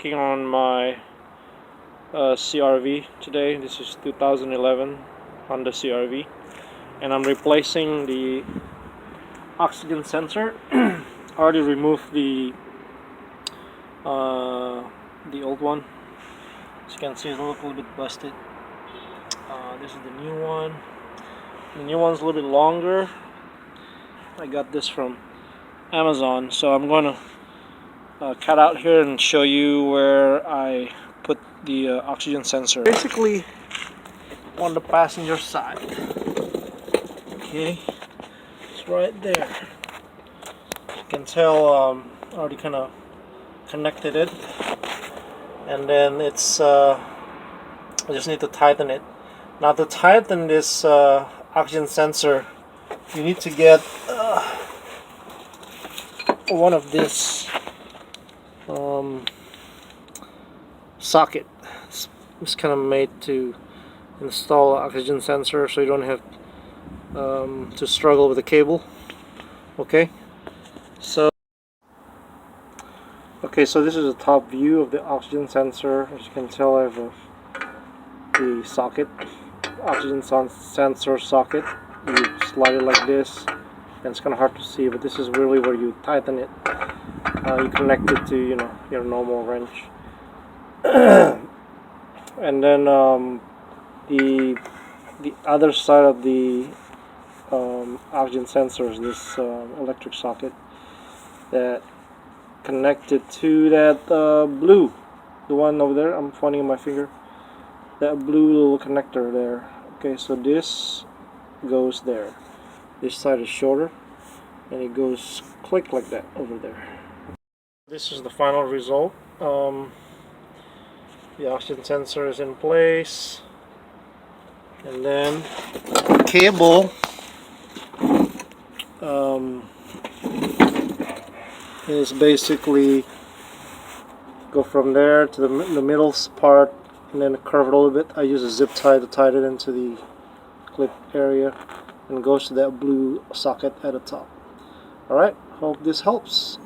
working on my CRV today. This is 2011 Honda CRV, and I'm replacing the oxygen sensor. I already removed the old one. As you can see, it's a little bit busted. This is the new one. The new one's a little bit longer. I got this from Amazon, so I'm going to cut out here and show you where I put the oxygen sensor. Basically on the passenger side. Okay, it's right there. You can tell I already kind of connected it, and then it's I just need to tighten it. Now to tighten this oxygen sensor, you need to get one of this socket. It's kind of made to install an oxygen sensor, so you don't have to struggle with the cable. Okay, so this is a top view of the oxygen sensor. As you can tell, I have the socket, oxygen sensor socket. You slide it like this, and it's kind of hard to see, but this is really where you tighten it. You connect it to your normal wrench, and then the other side of the oxygen sensor is this electric socket that connected to that blue, the one over there. I'm pointing my finger. That blue little connector there. Okay, so this goes there. This side is shorter, and it goes click like that over there. This is the final result. The oxygen sensor is in place, and then the cable is basically go from there to the middle part, and then curve it a little bit. I use a zip tie to tie it into the clip area, and it goes to that blue socket at the top. Alright, hope this helps.